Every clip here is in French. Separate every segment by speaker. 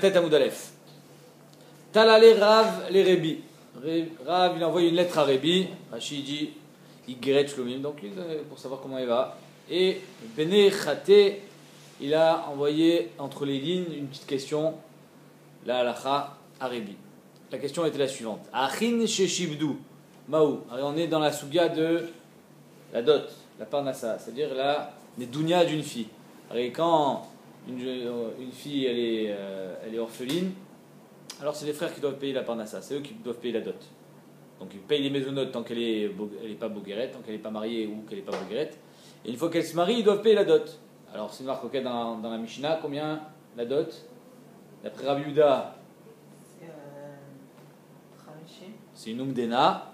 Speaker 1: Pertet Amoudalef. Talale Rav les Rebi. Rav, il envoie une lettre à Rebi. Rashi dit Yigret Shlomim, donc pour savoir comment il va. Et Bene Chate, il a envoyé entre les lignes une petite question, la halacha à Rebi. La question était la suivante. Achin Sheshibdu Maou. Alors on est dans la souga de la dot, la parnassa, c'est-à-dire la nedounia d'une fille. Alors quand une fille elle est orpheline, alors c'est les frères qui doivent payer la parnassa, c'est eux qui doivent payer la dot. Donc ils payent les maisonnotes tant qu'elle est pas boguerette, tant qu'elle n'est pas mariée ou qu'elle n'est pas boguerette. Et une fois qu'elle se marie, ils doivent payer la dot. Alors c'est marqué dans la Mishnah, combien la dot? D'après Rabbi Yehuda, c'est une umdena.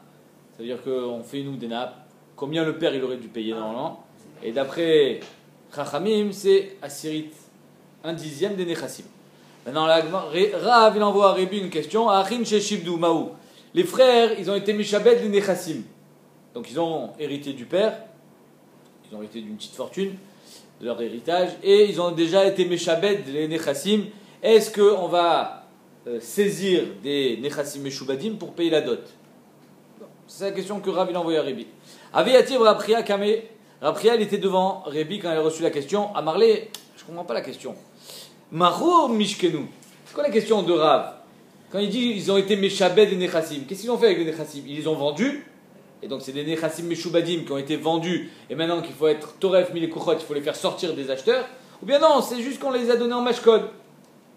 Speaker 1: Ça veut dire qu'on fait une umdena. Combien le père il aurait dû payer normalement? Et d'après Chachamim, c'est Asirit, un dixième des Nechassim. Maintenant, Rav il envoie à Rebi une question. Achin Sheshibdu Maou. Les frères, ils ont été Mishabed les Nechassim. Donc ils ont hérité du père, ils ont hérité d'une petite fortune, de leur héritage, et ils ont déjà été Mishabed les Nechassim. Est-ce qu'on va saisir des Nechassim Meshubadim pour payer la dot? C'est la question que Rav il a envoyée à Rebi. Aviyatir Rapria Kame. Rapria, il était devant Rebi quand il a reçu la question. À Marley, je ne comprends pas la question. Mahou Mishkenu. C'est quoi la question de Rav? Quand il dit ils ont été Meshabed et Nechassim, qu'est-ce qu'ils ont fait avec les Nechassim? Ils les ont vendus. Et donc c'est des Nechassim Meshubadim qui ont été vendus. Et maintenant qu'il faut être Toref Milekuchot, il faut les faire sortir des acheteurs. Ou bien non, c'est juste qu'on les a donnés en mashkon.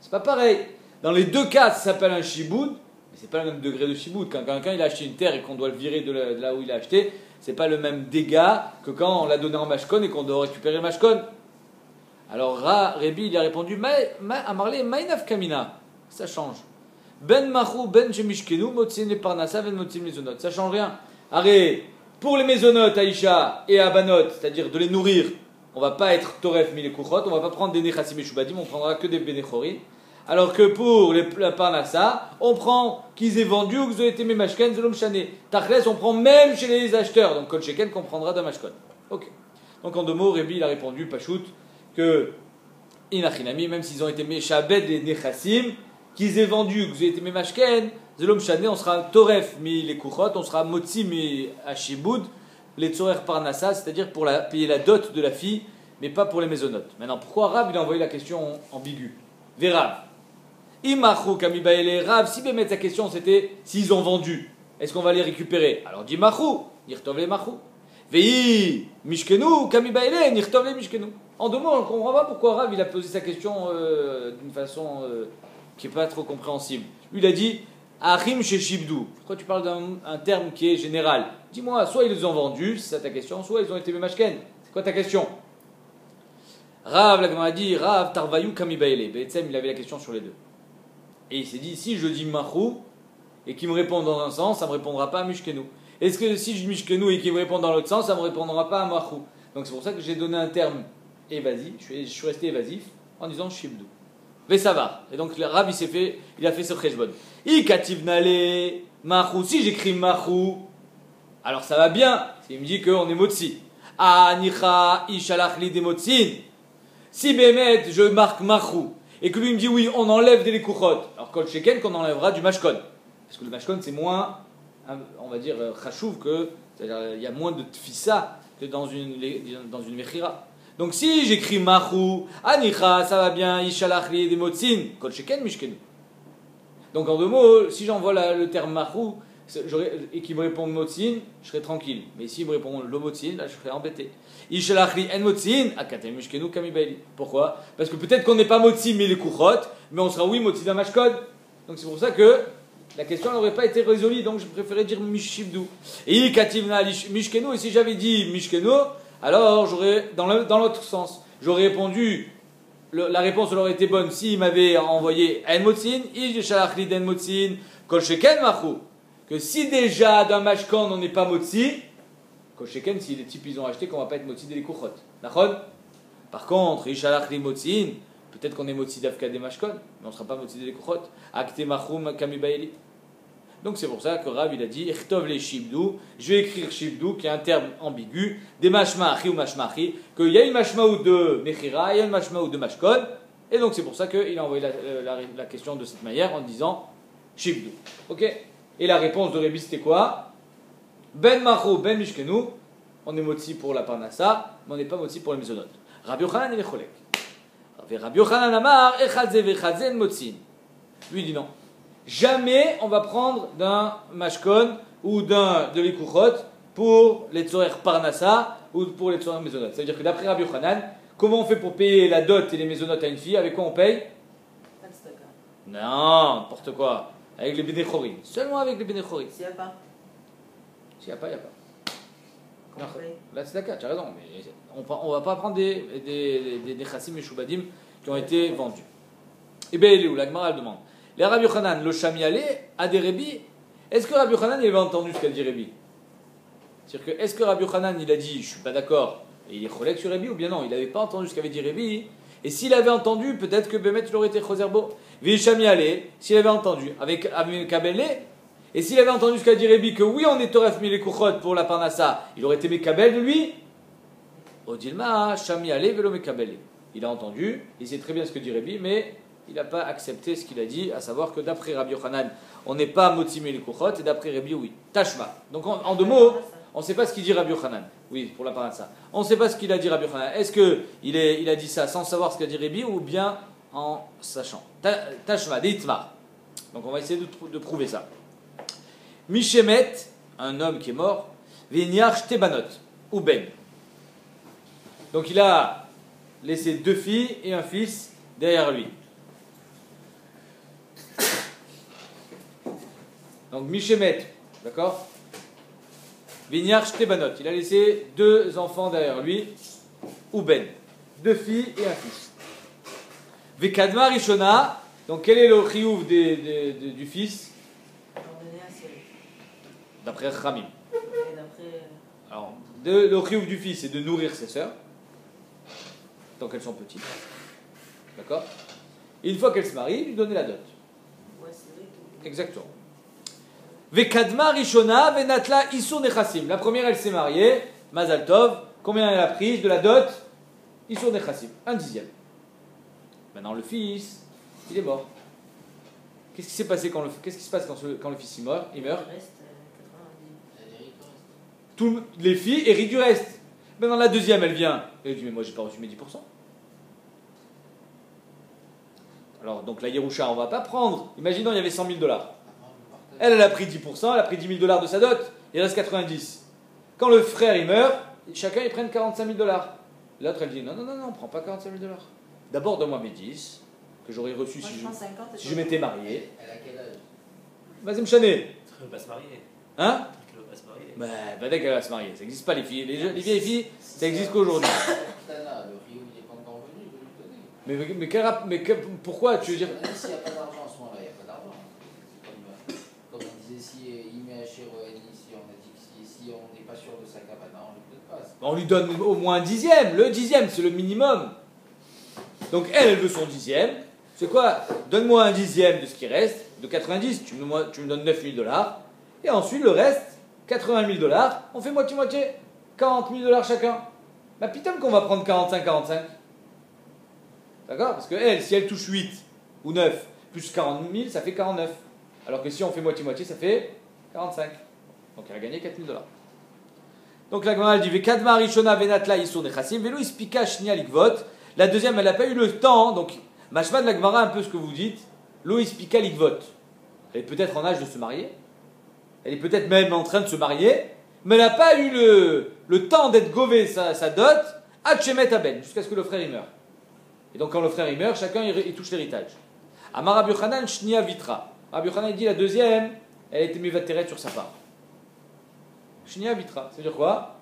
Speaker 1: C'est pas pareil. Dans les deux cas, ça s'appelle un shiboud. Mais c'est pas le même degré de shiboud. Quand quelqu'un il a acheté une terre et qu'on doit le virer de là où il a acheté, c'est pas le même dégât que quand on l'a donné en mashkon et qu'on doit récupérer le mashkon. Alors Rebi il a répondu Amarle Maïnaf Kamina. Ça change. Ben Mahou Ben Shemishkenu Motsin le Parnassa Ben Motsin Mezonot. Ça change rien. Arrête, pour les Mezonot Aïcha et Abanot, c'est-à-dire de les nourrir, on va pas être Toref Milekuchot, on va pas prendre des Nechassim et Shubadim, on prendra que des Benechorim. Alors que pour la Parnassa, on prend qu'ils aient vendu ou qu'ils aient été Memashken, Zolom Shane. Tachles, on prend même chez les acheteurs, donc Kol Sheken qu'on prendra d'un Mashkon. Ok. Donc en deux mots, Rebi il a répondu, Pachout, que Inachinami, même s'ils ont été Meshabed et Nechassim, qu'ils aient vendu ou qu'ils aient été Memashken, Zolom Shane, on sera Toref mi les Kuchot, on sera Motzi mi Ashibud, les Tzorer Parnassa, c'est-à-dire pour payer la dot de la fille, mais pas pour les maisonnotes. Maintenant, pourquoi Rav il a envoyé la question ambiguë? Vérav. Imachou Kamibaele Rav, si Bémet sa question c'était s'ils ont vendu, est-ce qu'on va les récupérer? Alors dit Machou, Nirtov les Machou. Vei Mishkenu Kamibaele, Nirtov les Mishkenu. En deux mots, on ne comprend pas pourquoi Rav il a posé sa question d'une façon qui n'est pas trop compréhensible. Lui il a dit Achim Sheshibdu. Pourquoi tu parles d'un terme qui est général? Dis-moi, soit ils les ont vendus, c'est ça ta question, soit ils ont été Memashken. C'est quoi ta question? Rav, la Gemara a dit Rav Tarvayu Kamibaele. Be'etzem, il avait la question sur les deux. Et il s'est dit, si je dis Mahou, et qu'il me répond dans un sens, ça ne me répondra pas à Mishkenu. Est-ce que si je dis Mishkenu et qu'il me répond dans l'autre sens, ça ne me répondra pas à Mahou? Donc c'est pour ça que j'ai donné un terme évasif, je suis resté évasif, en disant Shibdu. Mais ça va. Et donc le Rav, il a fait ce cheshbon. Ikativnale Mahou. Si j'écris Mahou, alors ça va bien. Il me dit qu'on est Motsi. Anicha Ishalachli de Motsin. Si Bémet, je marque Mahou. Et que lui me dit oui, on enlève des lekuchot. Alors Kol Sheken qu'on enlèvera du mashkon. Parce que le mashkon c'est moins, on va dire, chachouv que, c'est-à-dire il y a moins de tfissa que dans une mechira. Donc si j'écris mahou, anicha, ça va bien, ishalachli des motzin, Kol Sheken mishkenu. Donc en deux mots, si j'envoie le terme mahou et qu'il me répond motzin, je serai tranquille. Mais s'il me répond le motzin, là je serai embêté. Ishalachli en motzin, akatem mishkenu kamibaili. Pourquoi? Parce que peut-être qu'on n'est pas motzin mais les kuchot, mais on sera oui motzin d'un mashkod. Donc c'est pour ça que la question n'aurait pas été résolue, donc je préférais dire mishibdu. Et kativna mishkenu, et si j'avais dit mishkenu, alors j'aurais, dans l'autre sens, j'aurais répondu, la réponse aurait été bonne s'il m'avait envoyé en motzin, ishalachli en motzin, kol sheken machou. Que si déjà d'un mashkon on n'est pas motzi, kol sheken si les types ils ont acheté qu'on va pas être motzi des lekuchot. D'accord? Par contre, ishalach li motzin, peut-être qu'on est motzi d'afka des mashkon, mais on ne sera pas motzi des lekuchot. Akte machum kamibaeli. Donc c'est pour ça que Rav il a dit Echtov le shibdu, je vais écrire shibdu qui est un terme ambigu, des mashma'achi ou mashma'achi, qu'il y a une mashma'ou de mechira, il y a une mashma'ou de mashkon, Et donc c'est pour ça qu'il a envoyé la question de cette manière en disant Shibdu. Ok. Et la réponse de Rébi c'était quoi? Ben Macho, Ben Mishkenu. On est motzi pour la Parnassa, mais on n'est pas motzi pour les Mezonot. Rabbi Yochanan il est cholek. Rabbi Yochanan Amar, Echadze vechadze motzin. Lui dit non. Jamais on va prendre d'un mashkon ou de l'ikuchot pour les tzorer Parnassa ou pour les tzorer Mezonot. C'est-à-dire que d'après Rabbi Yochanan, comment on fait pour payer la dot et les Mezonot à une fille? Avec quoi on paye? Non, n'importe quoi. Avec les bénéchorim. Seulement avec les bénéchorim.
Speaker 2: S'il n'y a pas.
Speaker 1: S'il n'y a pas, il n'y a pas.
Speaker 2: Comment on paye?
Speaker 1: Là, c'est d'accord, tu as raison. Mais on ne va pas prendre des chassim et choubadim qui ont été vendus. Et bien, il est où? La Gemara, elle demande. Les Rabbi Yochanan, le Shamialé, a des Rébi. Est-ce que Rabbi Yochanan, il avait entendu ce qu'a dit Rébi? C'est-à-dire que, est-ce que Rabbi Yochanan, il a dit, je ne suis pas d'accord, et il est cholek sur Rébi, ou bien non, il n'avait pas entendu ce qu'avait dit Rébi? Et s'il avait entendu, peut-être que Bémet, il aurait été Choserbo. Shamialé, s'il avait entendu, avec Kabelé, et s'il avait entendu ce qu'a dit Rébi, que oui, on est Toref Milekuchot pour la Parnassa, il aurait été Mekabel de lui? Odilma, Shamialé, Velo Mekabelé. Il a entendu, il sait très bien ce que dit Rébi, mais il n'a pas accepté ce qu'il a dit, à savoir que d'après Rabbi Yochanan, on n'est pas Motzi Milekuchot, et d'après Rébi, oui. Tashma. Donc en deux mots, on ne sait pas ce qu'il dit Rabbi Yochanan. Oui, pour la Parnassa. On ne sait pas ce qu'il a dit Rabbi Yochanan. Est-ce qu'il a dit ça sans savoir ce qu'a dit Rébi, ou bien en sachant? Tashma, Deitmar. Donc on va essayer de prouver ça. Mishemet, un homme qui est mort, Vinyar Tebanot, ou Ben. Donc il a laissé 2 filles et un fils derrière lui. Donc Mishemet, d'accord? Vinyar Tebanot, il a laissé 2 enfants derrière lui, ou Ben. 2 filles et un fils. Vekadma Rishona, donc quel est le chiyuv du fils? D'après Khamim. Alors, le chiyuv du fils, c'est de nourrir ses sœurs, tant qu'elles sont petites. D'accord? Et une fois qu'elles se marient, lui donner la dot. Exactement. Vekadma Rishona, Venatla Isur Nechassim. La première, elle s'est mariée, Mazal Tov. Combien elle a pris de la dot? Isur Nechassim. 1/10. Maintenant, le fils, il est mort. Qu'est-ce qui s'est passé qu'est-ce qui se passe quand le fils il meurt? Il meurt. Les filles héritent du reste. Maintenant la deuxième elle vient. Elle dit mais moi j'ai pas reçu mes 10%. Alors donc la Yerusha on va pas prendre. Imaginons il y avait 100 000 $. Elle a pris 10%, elle a pris 10 000 $ de sa dot. Il reste 90. Quand le frère il meurt, chacun ils prennent 45 000 $. L'autre elle dit non, on prend pas 45 000 $. D'abord donne-moi mes 10 que j'aurais reçu si je m'étais marié.
Speaker 3: Elle a quel âge?
Speaker 1: Vas-y me chaner.
Speaker 4: Elle va se marier.
Speaker 1: Hein?
Speaker 4: Elle va se marier.
Speaker 1: Bah dès qu'elle va se marier, ça n'existe pas les filles. Les vieilles filles, ça existe qu'aujourd'hui.
Speaker 3: Le Rio il n'est pas encore venu, je vais lui donner.
Speaker 1: Pourquoi tu veux dire?
Speaker 3: S'il n'y a pas d'argent à ce moment-là, il n'y a pas d'argent. Comme on disait, si il met à Chéroeni, si on a dit que si on n'est pas sûr de sa cabane, on ne lui donne pas.
Speaker 1: On lui donne au moins un dixième. Le dixième, c'est le minimum. Donc elle veut son dixième. C'est quoi? Donne-moi un dixième de ce qui reste, de 90, tu me donnes 9 000 $. Et ensuite, le reste, 80 000 $, on fait moitié-moitié. 40 000 $ chacun. Bah putain qu'on va prendre 45-45. D'accord? Parce que elle, si elle touche 8 ou 9, plus 40 000, ça fait 49. Alors que si on fait moitié-moitié, ça fait 45. Donc elle a gagné 4 000 $. Donc la Gemara dit Vekadma Rishona Venatla Isur Nechassim Velo Ispika Shnia Likvot. La deuxième, elle n'a pas eu le temps. Donc, machma de la Gemara, un peu ce que vous dites. Lo Ispika Likvot. Elle est peut-être en âge de se marier. Elle est peut-être même en train de se marier. Mais elle n'a pas eu le temps d'être gové sa dot. Hachemet Aben. Jusqu'à ce que le frère il meure. Et donc, quand le frère il meurt, chacun il touche l'héritage. Amar Rabbi Yochanan Shnia Vitra. Rabbi Yochanan dit la deuxième, elle a été mivateret sur sa part. Shnia Vitra. Ça veut dire quoi?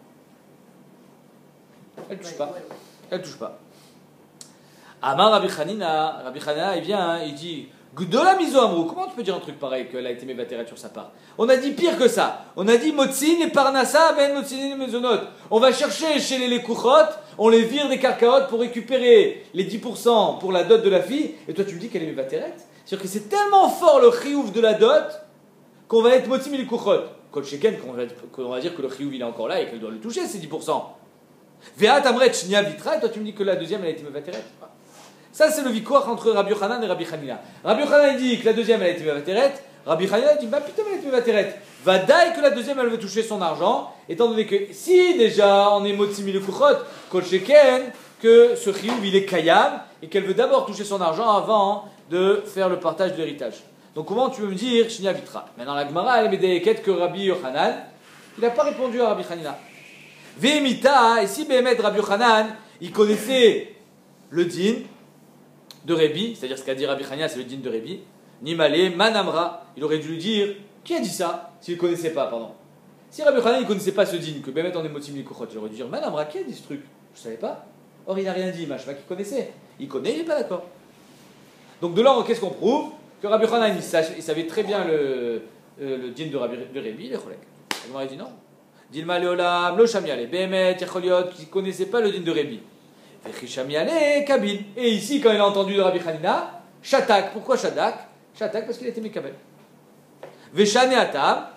Speaker 1: Elle ne touche pas. Elle ne touche pas. Amar Rabbi Chanina, il vient, il dit Gdola mizo amrou. Comment tu peux dire un truc pareil qu'elle a été mévateret sur sa part? On a dit pire que ça. On a dit motzin et parnassa ben motzin et mezonot. On va chercher chez les kuchot, on les vire des karkaot pour récupérer les 10% pour la dot de la fille. Et toi tu me dis qu'elle est mévateret? C'est-à-dire que c'est tellement fort le chiyuv de la dot qu'on va être motzin et les kuchot. Kol sheken, qu'on va dire que le chiyuv il est encore là et qu'elle doit le toucher ces 10%. Ve'at amret shnia vitra. Et toi tu me dis que la deuxième elle a été mévateret. Ça, c'est le victoire entre Rabbi Yochanan et Rabbi Hanina. Rabbi Yochanan, il dit que la deuxième, elle a été Mevateret. Rabbi Hanina, il dit, bah putain, elle a été Mevateret. Vadaï que la deuxième, elle veut toucher son argent, étant donné que si déjà on est Motsimi le Kuchot, Kol Sheken, que ce Chiyuv, il est Kayam, et qu'elle veut d'abord toucher son argent avant de faire le partage de l'héritage. Donc comment tu veux me dire Shinya Vitra? Maintenant la Gemara, elle met des quêtes que Rabbi Yochanan, il n'a pas répondu à Rabbi Hanina. Vemita, et si Behemet Rabbi Yochanan, il connaissait le din de Rébi, c'est-à-dire ce qu'a dit Rabbi Hanina, c'est le din de Rébi, Nimale, Manamra, il aurait dû lui dire, qui a dit ça? S'il ne connaissait pas, pardon. Si Rabbi Yochanan ne connaissait pas ce din, que Behemet en est Motim Likuchot, il aurait dû dire, Manamra, qui a dit ce truc? Je ne savais pas. Or il n'a rien dit, Machma qui connaissait. Il connaît, il n'est pas d'accord. Donc de là, qu'est-ce qu'on prouve? Que Rabbi Yochanan, il savait très bien le din de Rébi, les Cholek. Il dit non. Dilma Leolam, Lo Shamiale, Behemet, Yacholiot, qui ne connaissait pas le din de Rébi. Shamiale, Kabil. Et ici, quand il a entendu de Rabbi Hanina, Shatak. Pourquoi Shatak? Shatak parce qu'il était Mekabel. Veshane Atam.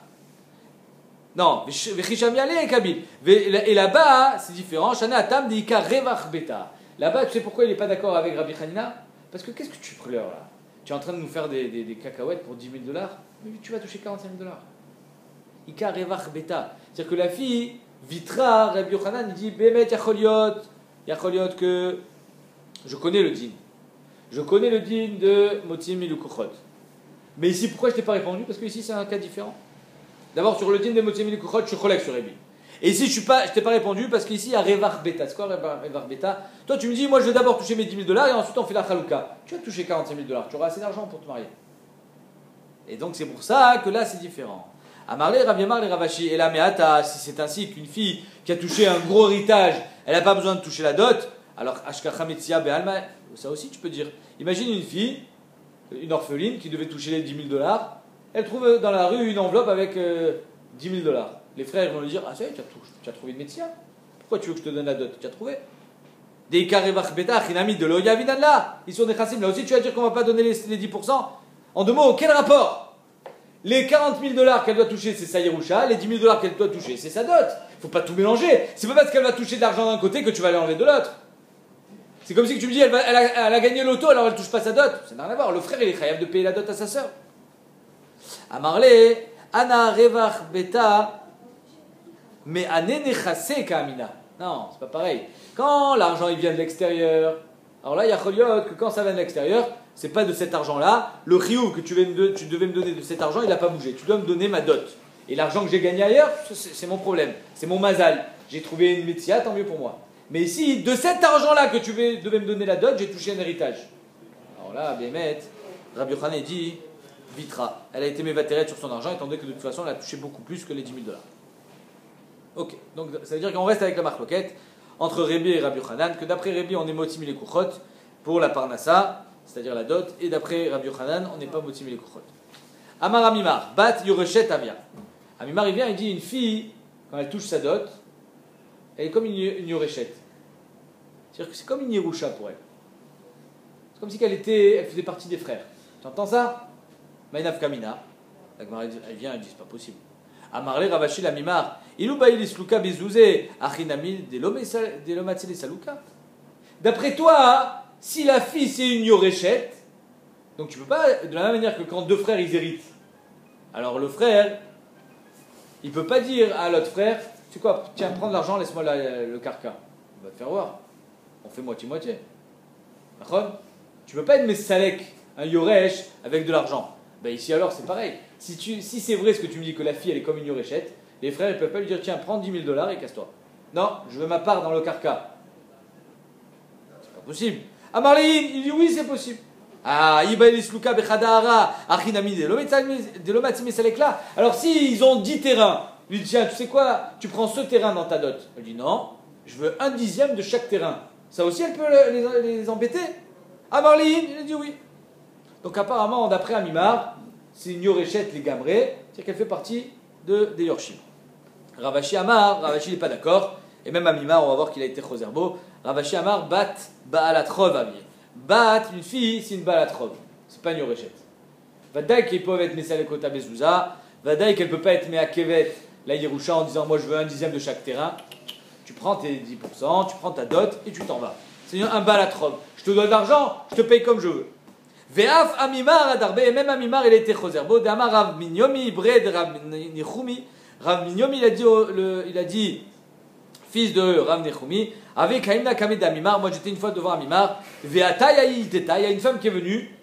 Speaker 1: Non, Veshamiale et Kabil. Et là-bas, c'est différent. Shane Atam, Deika Revach Beta. Là-bas, tu sais pourquoi il n'est pas d'accord avec Rabbi Hanina? Parce que qu'est-ce que tu pleures là? Tu es en train de nous faire des cacahuètes pour $10 000, mais tu vas toucher $45 000. Ika Revach Beta. C'est-à-dire que la fille, Vitra, Rabbi Yochanan, il dit Bemet Yacholiot que je connais le din. Je connais le din de Motim Milukuchot. Mais ici, pourquoi je ne t'ai pas répondu? Parce que ici, c'est un cas différent. D'abord, sur le din de Motim Milukuchot, je suis collègue sur Rébi. Et ici, je ne t'ai pas répondu parce qu'ici, il y a Revach Beta. C'est quoi Revach Beta? Toi, tu me dis, moi, je vais d'abord toucher mes $10 000 et ensuite, on fait la Chalouka. Tu vas toucher $45 000. Tu auras assez d'argent pour te marier. Et donc, c'est pour ça que là, c'est différent. Amarle, Rav Yamar, les Ravashi. Et là, mais attends, si c'est ainsi qu'une fille qui a touché un gros héritage, elle n'a pas besoin de toucher la dot, alors Ashkacha Metzia Be'alma, ça aussi tu peux dire. Imagine une fille, une orpheline qui devait toucher les $10 000, elle trouve dans la rue une enveloppe avec $10 000. Les frères vont lui dire, ah ça y est, tu as trouvé une Metzia. Pourquoi tu veux que je te donne la dot? Tu as trouvé. Des Karevach Beta, Chinami de Loya Vinanla, ils sont des chassim. Là aussi tu vas dire qu'on ne va pas donner les 10%. En deux mots, quel rapport? Les $40 000 qu'elle doit toucher, c'est sa Yerusha. Les $10 000 qu'elle doit toucher, c'est sa dot. Il ne faut pas tout mélanger. C'est pas parce qu'elle va toucher de l'argent d'un côté que tu vas l'enlever de l'autre. C'est comme si tu me dis, elle a gagné l'auto, alors elle ne touche pas sa dot. Ça n'a rien à voir. Le frère, il est chayav de payer la dot à sa sœur. Amarle, Ana Revach Beta, mais Anenechase Kamina. Non, c'est pas pareil. Quand l'argent il vient de l'extérieur, alors là, il y a Choliot que quand ça vient de l'extérieur, c'est pas de cet argent-là. Le chiyuv que tu devais me donner de cet argent, il n'a pas bougé. Tu dois me donner ma dot. Et l'argent que j'ai gagné ailleurs, c'est mon problème. C'est mon mazal. J'ai trouvé une métia, tant mieux pour moi. Mais ici, de cet argent-là que tu devais me donner la dot, j'ai touché un héritage. Alors là, Bémet, Rabbi Yochanan dit, Vitra. Elle a été mévatérette sur son argent, étant donné que de toute façon, elle a touché beaucoup plus que les $10 000. Ok, donc ça veut dire qu'on reste avec la marloquette entre Rébi et Rabbi Yochanan, que d'après Rébi, on est Motim les Kuchot pour la Parnassa, c'est-à-dire la dot, et d'après Rabbi Yochanan, on n'est pas Motim les Kuchot. Amar Amimar, Bat Yoreshet Avia. Amimar, il vient, il dit une fille, quand elle touche sa dot, elle est comme une Yoreshet. C'est-à-dire que c'est comme une Yerusha pour elle. C'est comme si elle faisait partie des frères. Tu entends ça? Maïnaf Kamina. La Gemara, elle vient, elle dit c'est pas possible. Amarle Ravashi Amimar, Ilou Baïli Sluka Bezouze, Achinamil, Delomatsele Saluka. D'après toi, si la fille c'est une Yoreshet, donc tu peux pas, de la même manière que quand deux frères ils héritent, alors le frère, il peut pas dire à l'autre frère, tu sais quoi, tiens, prends de l'argent, laisse-moi le carca. On va te faire voir. On fait moitié-moitié. D'accord? Tu peux pas être Messalek, un Yoresh, avec de l'argent. Ben ici alors c'est pareil. Si c'est vrai ce que tu me dis que la fille elle est comme une Yoreshet, les frères ils peuvent pas lui dire tiens, prends $10 000 et casse-toi. Non, je veux ma part dans le carca. C'est pas possible. Amarlein, il dit oui, c'est possible. Ah, Ibaïlisluka Bechadahara, Achinami de l'Omatimisalekla. Alors, s'ils ont 10 terrains, il dit tiens, tu sais quoi, tu prends ce terrain dans ta dot. Elle dit non, je veux 1/10 de chaque terrain. Ça aussi, elle peut les embêter. Amarlein, il dit oui. Donc, apparemment, d'après Amimar, c'est une Yoreshet les Gamré, c'est-à-dire qu'elle fait partie des Yorshim. Ravashi Amar, Ravashi n'est pas d'accord, et même Amimar, on va voir qu'il a été Chozerbo. Ravashi Amar, Bat Baalatrov Avier. Bat, une fille, c'est une Baalatrov. C'est pas une Yoreshet. Vadaï qu'elles peuvent être Mesalekota Bezouza, Vadaï qu'elle ne peut pas être Meakevet, la Yerusha, en disant moi je veux 1/10 de chaque terrain. Tu prends tes 10%, tu prends ta dot et tu t'en vas. c'est un balatrov. Je te dois de l'argent, je te paye comme je veux. Ve'af amimar adarbe, et même amimar il a été choser. Bo d'amar Rav Minyomi, bred Rav Nechumi. Rav Minyomi il a dit fils de Rav Nechumi, avec Haïmna Kamed Amimar, moi j'étais une fois devant Amimar, Ve'ata yahi teta, il y a une femme qui est venue,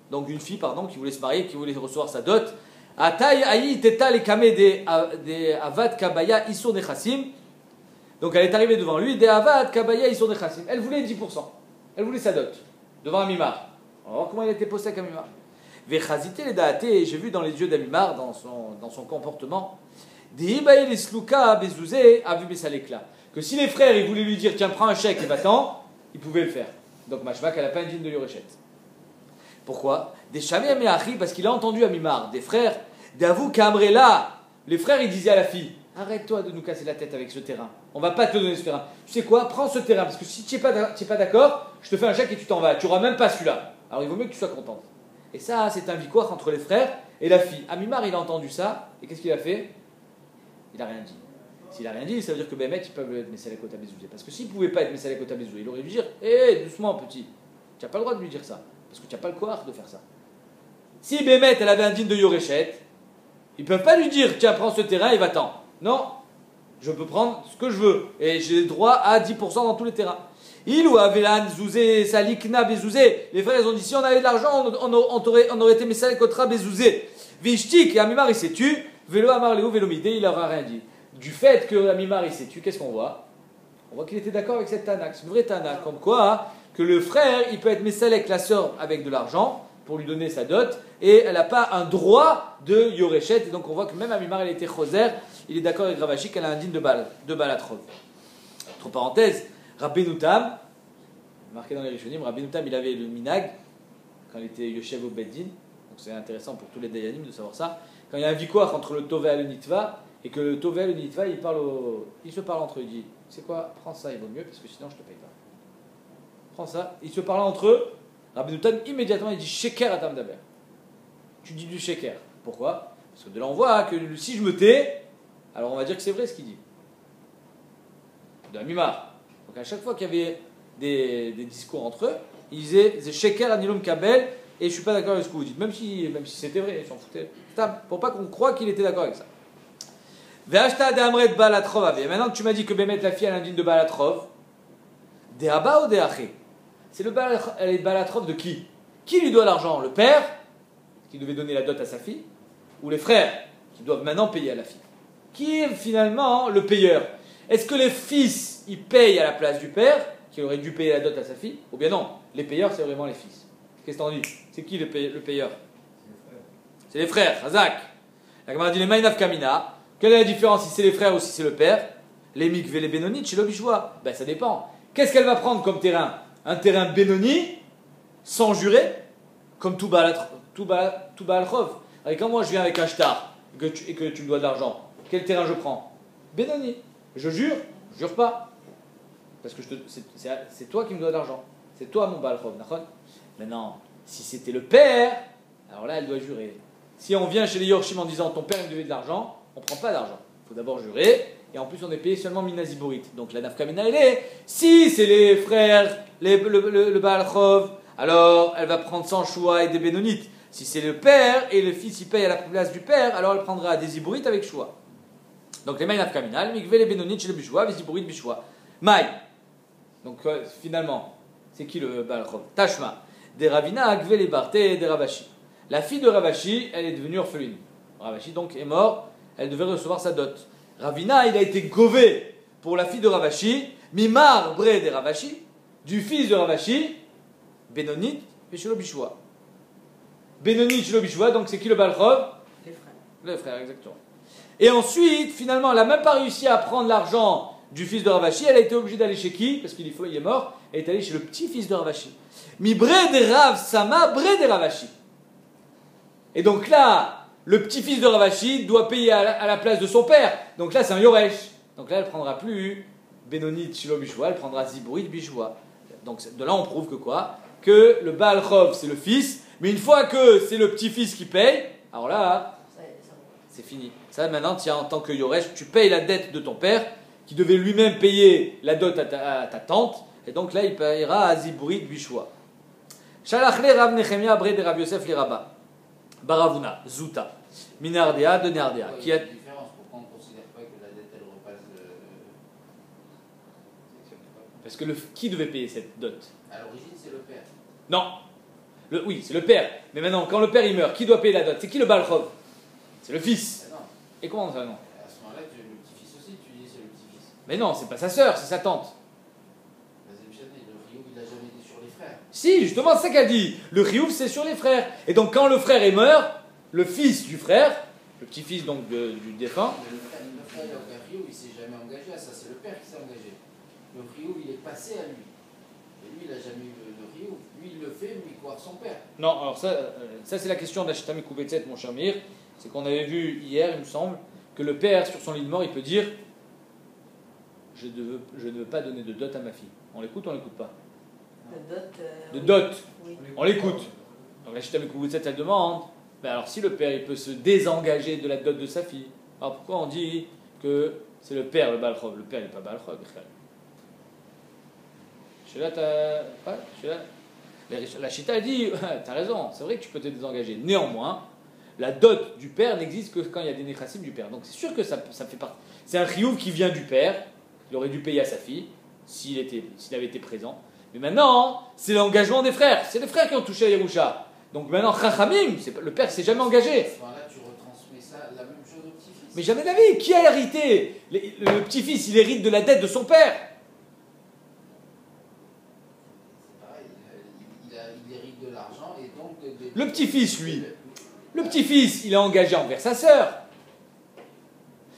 Speaker 1: donc une fille pardon, qui voulait se marier, qui voulait recevoir sa dot. Ata yahi teta les Kamed des Avad Kabaya Isur Nechassim. Donc elle est arrivée devant lui, des Avad Kabaya Isur Nechassim. Elle voulait 10%, elle voulait sa dot, devant Amimar. On va voir comment il a été posé avec Amimar. Vechazité les Daate, j'ai vu dans les yeux d'Amimar, dans son comportement, Dehibaï les Sluka Bezouzé a vu Bessalekla. Que si les frères ils voulaient lui dire tiens prends un chèque et va-t'en, ils pouvaient le faire. Donc Mashmak elle n'a pas une dîme de Yorechet. Pourquoi? Des Shamé Meachi, parce qu'il a entendu Amimar, des frères, d'avou Kamrela, les frères ils disaient à la fille arrête-toi de nous casser la tête avec ce terrain, on va pas te donner ce terrain. Tu sais quoi, prends ce terrain, parce que si tu n'es pas d'accord, je te fais un chèque et tu t'en vas, tu n'auras même pas celui-là. Alors il vaut mieux que tu sois contente. Et ça c'est un victoire entre les frères et la fille. Amimar il a entendu ça, et qu'est-ce qu'il a fait? Il n'a rien dit. S'il n'a rien dit, ça veut dire que Bémet, ils peuvent être Messalek Ota Bezouzé. Parce que s'il ne pouvait pas être Messalek Ota Bezouzé, il aurait dû dire hé, doucement petit, tu n'as pas le droit de lui dire ça. Parce que tu n'as pas le courage de faire ça. Si Bémet, elle avait un digne de Yorechet, ils ne peuvent pas lui dire tiens, prends ce terrain et va-t'en. Non, je peux prendre ce que je veux. Et j'ai le droit à 10% dans tous les terrains. Il ou Avelan, Zouzé, Salikna, Bezouzé. Les frères, ils ont dit si on avait de l'argent, on aurait été Messalek Ota Bezouzé. Vishtik, et Amimar, il s'est tu. Vélo Amar Léo, Vélo Midé, il n'aura rien dit. Du fait que Amimar il s'est tué, qu'est-ce qu'on voit? On voit qu'il était d'accord avec cette Tana, c'est une vraie Tana. Comme quoi, que le frère, il peut être Messalek la sœur avec de l'argent pour lui donner sa dot, et elle n'a pas un droit de Yorechet. Et donc on voit que même Amimar, il était Choser, il est d'accord avec Ravashi qu'elle a un digne de Balatrov. Entre parenthèses, Rabbeinu Tam, marqué dans les Rishonim, Rabbeinu Tam, il avait le minag, quand il était Yoshev au Beddin, donc c'est intéressant pour tous les Dayanim de savoir ça. Quand il y a un victoire entre le Tové et le Nitva, et que le Tové et le Nitva, ils se parlent entre eux, il dit, c'est quoi, prends ça, il vaut mieux, parce que sinon je te paye pas. Prends ça, ils se parlent entre eux, Rabbeinu Tam, immédiatement, il dit, Sheker Adam Daber. Tu dis du Sheker. Pourquoi? Parce que de là on voit que si je me tais, alors on va dire que c'est vrai ce qu'il dit. De Amimar. Donc à chaque fois qu'il y avait des discours entre eux, ils disaient, c'est Sheker Anilum Kabel, et je suis pas d'accord avec ce que vous dites, même si c'était vrai, ils s'en foutaient. Pour pas qu'on croie qu'il était d'accord avec ça. Ve'ashta de Amret Balatrov avait. Maintenant que tu m'as dit que Bémet la fille a l'indigne de Balatrov, de Abba ou de Aché? C'est le Balatrov de qui? Qui lui doit l'argent? Le père, qui devait donner la dot à sa fille, ou les frères, qui doivent maintenant payer à la fille? Qui est finalement le payeur? Est-ce que les fils, ils payent à la place du père, qui aurait dû payer la dot à sa fille? Ou bien non, les payeurs, c'est vraiment les fils. Qu'est-ce que t'en dis? C'est qui le payeur? C'est les frères, Hazak. La Gemara dit les Maïnaf Kamina. Quelle est la différence si c'est les frères ou si c'est le père? Les Mikvé, les Bénonites, chez l'Obichoua. Ben ça dépend. Qu'est-ce qu'elle va prendre comme terrain? Un terrain Bénoni, sans jurer, comme tout Baal Chov. Et quand moi je viens avec un shtar et que tu me dois de l'argent, quel terrain je prends? Bénoni. Je jure pas. Parce que c'est toi qui me dois de l'argent. C'est toi mon Baal Chov. Maintenant, si c'était le père, alors là elle doit jurer. Si on vient chez les Yorshim en disant ton père me devait de l'argent, on ne prend pas d'argent. Il faut d'abord jurer, et en plus on est payé seulement Minaziborit. Donc la Nafkamina elle est, si c'est les frères, le Baal Chov, alors elle va prendre 100 choua et des Bénonites. Si c'est le père et le fils il paye à la place du père, alors elle prendra des Ziborit avec choua. Donc les Maï Nafkamina, le Mikvé, les Bénonites chez le Bishoua, les Ziborit Bishoua. Maï. Donc finalement, c'est qui le Baal Chov? Tashma. Des Ravina, Agvé, les Barté, des Ravashi. La fille de Ravashi, elle est devenue orpheline. Ravashi donc est mort, elle devait recevoir sa dot. Ravina, il a été gové pour la fille de Ravashi, Mimar, Bré des Ravashi, du fils de Ravashi, Benonit, Péchelo Bishoua. Benonit, Péchelo Bishoua, donc c'est qui le Baal Chov?
Speaker 2: Les frères.
Speaker 1: Les frères, exactement. Et ensuite, finalement, elle n'a même pas réussi à prendre l'argent du fils de Ravashi, elle a été obligée d'aller chez qui? Parce qu'il est mort, elle est allée chez le petit-fils de Ravashi. Mi Bré des Rav Sama, Bré des Ravashi. Et donc là, le petit-fils de Ravashi doit payer à la place de son père. Donc là, c'est un Yoresh. Donc là, elle ne prendra plus Benonit Shilo Bishoua, elle prendra Ziborit Bishoua. Donc de là, on prouve que quoi? Que le Baal Chov, c'est le fils. Mais une fois que c'est le petit-fils qui paye, alors là, c'est fini. Ça, maintenant, tiens, en tant que Yoresh, tu payes la dette de ton père, qui devait lui-même payer la dot à ta tante. Et donc là, il paiera à Ziburit Bishwa. Shalachle Rav Nechemia Bre de Rav Yosef li Rabba. Baravuna, Zuta. Minardea de Nardea.
Speaker 3: Ouais,
Speaker 1: Qui a...
Speaker 3: il y a une différence. Pourquoi on ne considère pas que la dette elle repasse
Speaker 1: Parce que qui devait payer cette dot?
Speaker 3: à l'origine, c'est le père.
Speaker 1: Non. Oui, c'est le père. Mais maintenant, quand le père il meurt, qui doit payer la dot? C'est qui le Balchov? C'est le fils.
Speaker 3: Ah non.
Speaker 1: Et comment ça, non?
Speaker 3: À ce moment-là, le petit-fils aussi, tu dis c'est le petit-fils.
Speaker 1: Mais non, c'est pas sa sœur, c'est sa tante.
Speaker 3: Le Rio, il n'a jamais été sur les frères.
Speaker 1: Si, justement, c'est ça qu'elle dit. Le Riouf, c'est sur les frères. Et donc, quand le frère est meurt, le fils du frère, le petit-fils donc du défunt,
Speaker 3: Mais le frère, le Rio, il ne s'est jamais engagé à ça. C'est le père qui s'est engagé. Le Rio, il est passé à lui. Et lui, il n'a jamais eu le Rio. Lui, il le fait, mais quoi, son père.
Speaker 1: non, alors ça c'est la question d'Achitami Kouvetset, mon cher Meir. C'est qu'on avait vu hier, il me semble, que le père, sur son lit de mort, il peut dire je ne veux pas donner de dot à ma fille. On l'écoute ou on l'écoute pas?
Speaker 2: De dot.
Speaker 1: De dot,
Speaker 2: Oui.
Speaker 1: on l'écoute. Donc l'Achitami Kouvetset, elle demande ben alors si le père, il peut se désengager de la dot de sa fille, alors pourquoi on dit que c'est le père le Balchov? Le père, il n'est pas Balchov. La Chita a dit, t'as raison, c'est vrai que tu peux te désengager. Néanmoins, la dot du père n'existe que quand il y a des nechassim du père. Donc c'est sûr que ça fait partie. C'est un chiyuv qui vient du père, il aurait dû payer à sa fille, s'il avait été présent. Mais maintenant, c'est l'engagement des frères. C'est les frères qui ont touché à Yerusha. Donc maintenant, Chachamim, le père s'est jamais engagé.
Speaker 3: À ce moment-là, tu retransmets ça, la même chose au petit-fils.
Speaker 1: Mais jamais d'avis, qui a hérité? Le petit-fils, il hérite de la dette de son père.
Speaker 3: C'est pareil, il hérite de l'argent et donc...
Speaker 1: Le petit-fils, lui, le petit-fils, il est engagé envers sa sœur.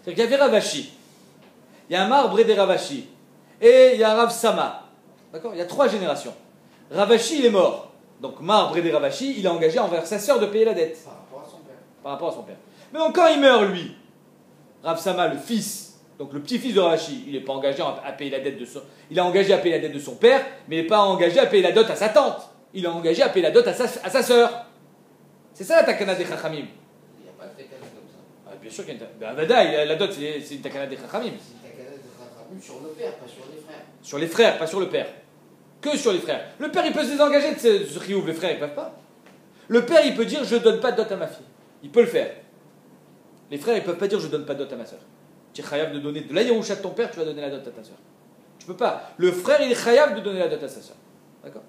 Speaker 1: C'est-à-dire qu'il y avait Ravashi, il y a un marbre des Ravashi, et il y a Rav Sama. D'accord? Il y a 3 générations. Ravashi, il est mort. Donc marbre des Ravashi, il est engagé envers sa sœur de payer la dette.
Speaker 3: Par rapport à son père.
Speaker 1: Par rapport à son père. Mais donc quand il meurt, lui, Rav Sama, le fils, donc le petit-fils de Ravashi, il n'est pas engagé à payer la dette de son... Il est engagé à payer la dette de son père, mais il n'est pas engagé à payer la dot à sa tante. Il est engagé à payer la dot à sa sœur. C'est ça la takana des Chachamim.
Speaker 3: Il n'y a pas de takana comme ça.
Speaker 1: Ah, bien sûr qu'il y a une takana. La dot, c'est une takana des Chachamim.
Speaker 3: C'est une takana de Chachamim sur le père, pas sur les frères.
Speaker 1: Sur les frères, pas sur le père. Que sur les frères. Le père, il peut se désengager de ce chiyuv, les frères, ils ne peuvent pas. Le père, il peut dire je ne donne pas de dot à ma fille. Il peut le faire. Les frères, ils ne peuvent pas dire je ne donne pas de dot à ma soeur. Tu es chayav de donner de la Yerusha de ton père, tu vas donner la dot à ta soeur. Tu peux pas. Le frère, il est chayav de donner la dot à sa soeur. D'accord?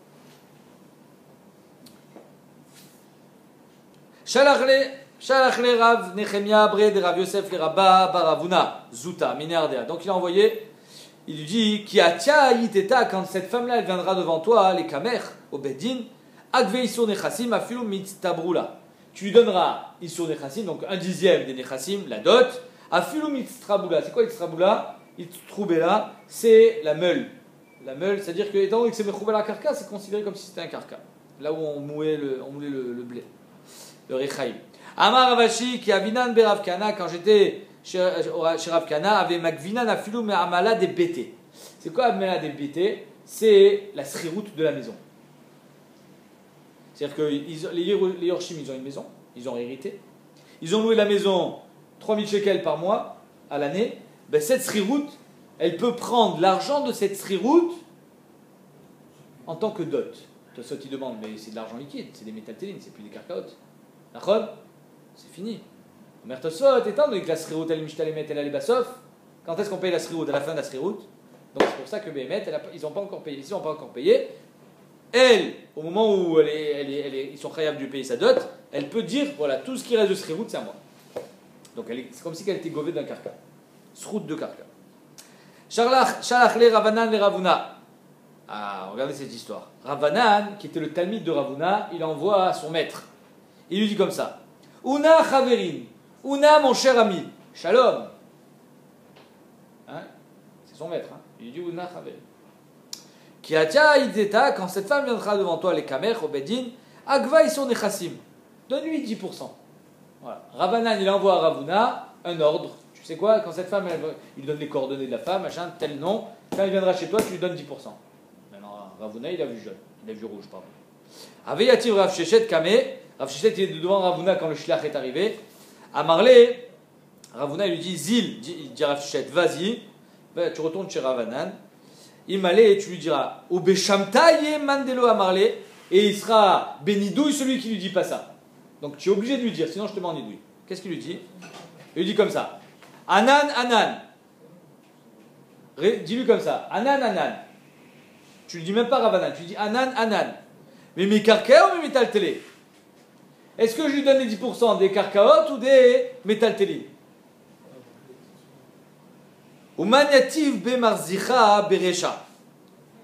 Speaker 1: Shalachle Rav Nechemia Bre de Rav Yosef le Rabba Baravuna Zuta Minardea. Donc il a envoyé, il lui dit qui a tia yiteta, quand cette femme-là elle viendra devant toi, les kamer au bedin, agve isur nechassim afilu mitztabrula. Tu lui donneras isur nechassim, donc 1/10 des nechassim, la dot, afilu mitztrabula. C'est quoi mitztrabula? Mitztrubela, c'est la meule. La meule, c'est-à-dire que étant donné que c'est mechoubel à karka, c'est considéré comme si c'était un karka. Là où on moulait le blé. Le Rechaim. Amar Ravashi qui avinan be Rav Kana, quand j'étais chez Rav Kana, avait Magvinan afilu me amala des bété. C'est quoi amala des bété? C'est la sriroute de la maison. C'est-à-dire que les Yorshim, ils ont une maison, ils ont hérité. Ils ont loué la maison 3000 shekels par mois à l'année. Ben, cette sriroute, elle peut prendre l'argent de cette sriroute en tant que dot. Tosot, il demande, mais c'est de l'argent liquide, c'est des métaltélines, c'est plus des carcaotes. D'accord? C'est fini. Omer Tosot, étant donné que la sriroute, elle mishtalemet, elle a les bassof, quand est-ce qu'on paye la sriroute? À la fin de la sriroute. Donc c'est pour ça que Béhémet, ils n'ont pas encore payé. S'ils n'ont pas encore payé, elle, au moment où ils sont chayav de payer sa dot, elle peut dire, voilà, tout ce qui reste de sriroute, c'est à moi. Donc c'est comme si elle était govée d'un karka. Sroute de karka. Shalach le Ravanan le Ravuna. Ah, regardez cette histoire. Ravanan, qui était le talmid de Ravuna, il envoie à son maître. Il lui dit comme ça: Una Chaverin, Una mon cher ami, Shalom. Hein? C'est son maître. Hein? Il lui dit Una Chaverin. Kiatia ideta, quand cette femme viendra devant toi, les kamer, au bedin, Agva son nechassim. Donne-lui 10%. Voilà. Ravanan, il envoie à Ravuna un ordre. Tu sais quoi? Quand cette femme, il lui donne les coordonnées de la femme, machin, tel nom. Quand il viendra chez toi, tu lui donnes 10%. Maintenant, Ravuna, il a vu jaune. Il a vu rouge, pardon. Aveyativ Rav Shechet Kameh. Rav Shechet, il est devant Ravuna quand le shlach est arrivé. À Marley, Ravuna, il lui dit Zil, il dit Rav Shechet, vas-y, tu retournes chez Ravanan. Imalé, et tu lui diras, ou Beshamtaye Mandelo Amarle, et il sera bénidouille celui qui lui dit pas ça. Donc tu es obligé de lui dire, sinon je te mets en nidouille. Qu'est-ce qu'il lui dit? Il lui dit comme ça, Anan, Anan. Dis-lui comme ça, Anan, Anan. Tu lui dis même pas Ravanan, tu lui dis Anan, Anan. Mais mes carcaos ou mes métaltélés? Est-ce que je lui donne les 10% des carcaotes ou des métaltélés? Ou maniativ bemarzicha berecha.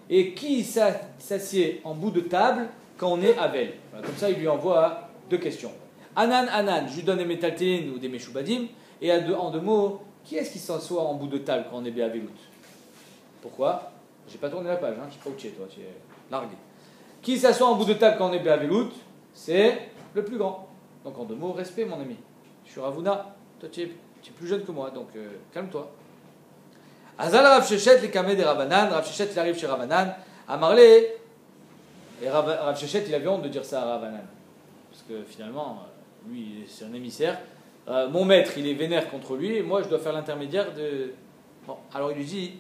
Speaker 1: Et qui s'assied en bout de table quand on est Avel? Voilà, comme ça, il lui envoie deux questions. Anan, Anan, je lui donne des métaltélés ou des meshoubadim. Et en deux mots, qui est-ce qui s'assoit en bout de table quand on est Béavelout? Pourquoi? J'ai pas tourné la page, hein, je sais pas où tu es, toi, tu es largué. Qui s'assoit en bout de table quand on est Béavelout? C'est le plus grand. Donc en deux mots, respect, mon ami. Je suis Ravuna, toi tu es plus jeune que moi, donc calme-toi. Azal Rav Shechet, les kameh des Ravanan, Rav Shechet il arrive chez Ravanan, à Marley, et Rav Shechet il avait honte de dire ça à Ravanan. Parce que finalement, lui c'est un émissaire. Mon maître il est vénère contre lui, et moi je dois faire l'intermédiaire de. Bon, alors il lui dit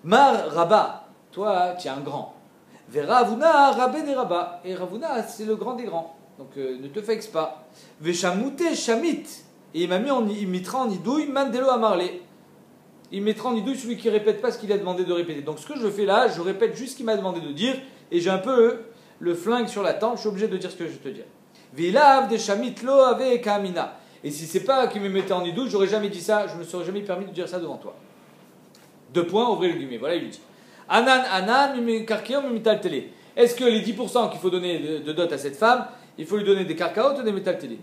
Speaker 1: Mar Rabba, toi tu es un grand. Veravuna Rabbe des Rabba. Et Ravuna c'est le grand des grands. Donc ne te vexe pas. Veshamute Shamit. Et il mettra en idouille Mandelo Amarle. Il mettra en idouille celui qui ne répète pas ce qu'il a demandé de répéter. Donc ce que je fais là, je répète juste ce qu'il m'a demandé de dire. Et j'ai un peu le flingue sur la tempe. Je suis obligé de dire ce que je te dis. Vilav de Shamit lo ave kamina. Et si c'est pas qu'il me mettait en idouille, j'aurais jamais dit ça. Je me serais jamais permis de dire ça devant toi. Deux points, ouvrez le guillemets. Voilà, il lui dit. Anan, Anan, Mimikarkion, Mimital Télé. Est-ce que les 10% qu'il faut donner de dot à cette femme, il faut lui donner des carcaotes ou des métal télé?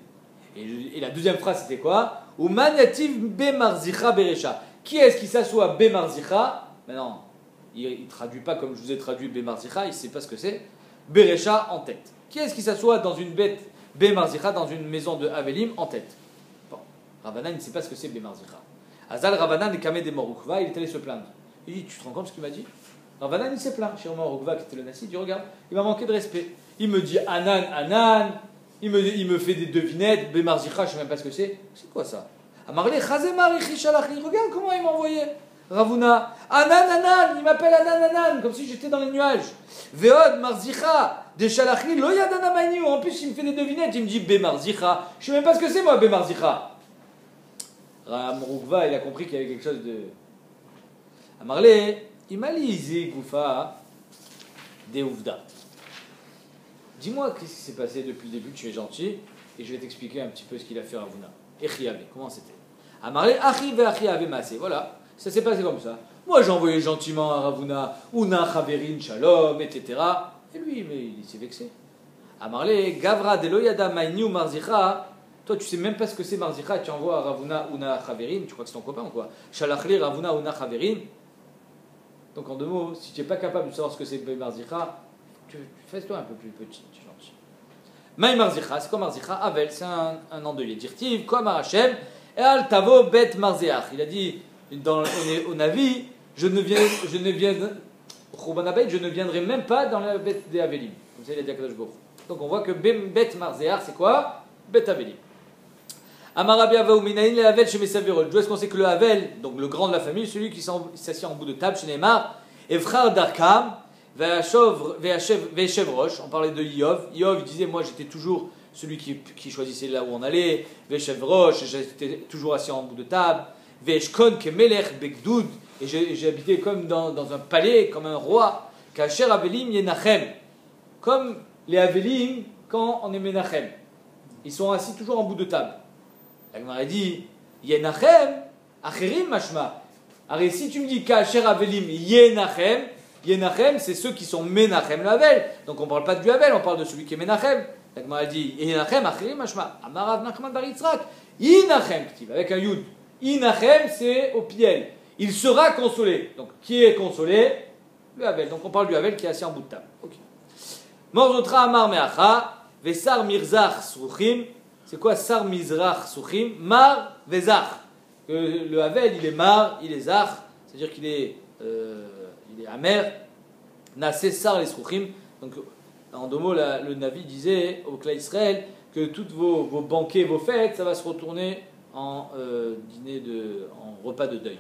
Speaker 1: Et la deuxième phrase c'était quoi? Ou maniativ bemarzicha berecha. Qui est-ce qui s'assoit bemarzicha? Maintenant, il ne traduit pas comme je vous ai traduit bemarzicha, il ne sait pas ce que c'est. Berecha en tête. Qui est-ce qui s'assoit dans une bête bemarzicha, dans une maison de Avelim en tête? Bon, Ravanan il ne sait pas ce que c'est bemarzicha. Azal Ravanan et Kameh de Morukva, il est allé se plaindre. Il dit, tu te rends compte de ce qu'il m'a dit? Ravanan il s'est plaint. Chez Morukva qui était le nasi, il dit, regarde, il m'a manqué de respect. Il me dit Anan, Anan, il me fait des devinettes, Bemarzicha, je ne sais même pas ce que c'est. C'est quoi ça? Amarle, Chazemar, regarde comment il m'a envoyé. Ravuna, Anan, Anan, il m'appelle Anan, Anan, comme si j'étais dans les nuages. Veod, Marzicha, des Shalachri, Loyadana Mainu. En plus, il me fait des devinettes, il me dit Bemarzicha. Je ne sais même pas ce que c'est, moi, Bemarzicha. Morukva, il a compris qu'il y avait quelque chose de. Amarle, il m'a lisé, Goufa, des Ouvda. Dis-moi qu'est-ce qui s'est passé depuis le début, tu es gentil, et je vais t'expliquer un petit peu ce qu'il a fait à Ravuna. Echiave, comment c'était? Amarle, Achive, Achiave, Massé. Voilà, ça s'est passé comme ça. Moi j'ai envoyé gentiment à Ravuna, Una, Chaverin, Shalom, etc. Et lui, mais il s'est vexé. Amarle, Gavra, Deloyada, Mainu, Marzicha. Toi tu sais même pas ce que c'est Marzicha, et tu envoies à Ravuna, Una, Chaverin, tu crois que c'est ton copain ou quoi? Shalachli, Ravuna, Una, Chaverin. Donc en deux mots, si tu n'es pas capable de savoir ce que c'est Marzicha, fais-toi un peu plus petit, gentil. Maï Marzicha, c'est quoi Marzicha? Avel, c'est un endeuillé. Dirtiv, comme Hachem, et al tavo bet Marziach. Il a dit au Navi, je ne viendrai même pas dans la bête des Avelim. Comme ça il a dit à Kadosh Baruch. Donc on voit que bet Marziach, c'est quoi? Bet Avelim. Amarabia va ou minaïn le Havel chez Messavirol. D'où est-ce qu'on sait que le Havel, donc le grand de la famille, celui qui s'assied en bout de table chez Neymar, est frère d'Arkam, Veshev Roche. On parlait de Yov. Yov disait, moi j'étais toujours celui qui choisissait là où on allait. Veshev Roche, j'étais toujours assis en bout de table. Veshkon Kemelech Bekdoud, et j'ai habité comme dans un palais, comme un roi. Kacher Avelim Yenachem, comme les Avelim quand on est Menachem. Ils sont assis toujours en bout de table. La Gemara dit Yenachem, Acherim Mashma. Alors si tu me dis Kacher Avelim Yenachem, Yenachem c'est ceux qui sont Menachem le Havel. Donc on ne parle pas du Havel, on parle de celui qui est Menachem. La Gemara dit Yenachem, Acherim Mashma. Amarav Nachman Bar Yitzrak, Yenachem, avec un Yud. Yenachem c'est au pied. Il sera consolé. Donc qui est consolé? Le Havel. Donc on parle du Havel qui est assis en bout de table. Ok. Morzotra Amar Meacha, Vesar Mirzach Sruchim. C'est quoi Sar Mizrach Suchim? Mar Vezach. Le Havel, il est mar, il est zach, c'est-à-dire qu'il est amer. Nasé Sar les Suchim. Donc, en deux mots, le Navi disait au clan Israël que toutes vos banquets, vos fêtes, ça va se retourner en repas de deuil.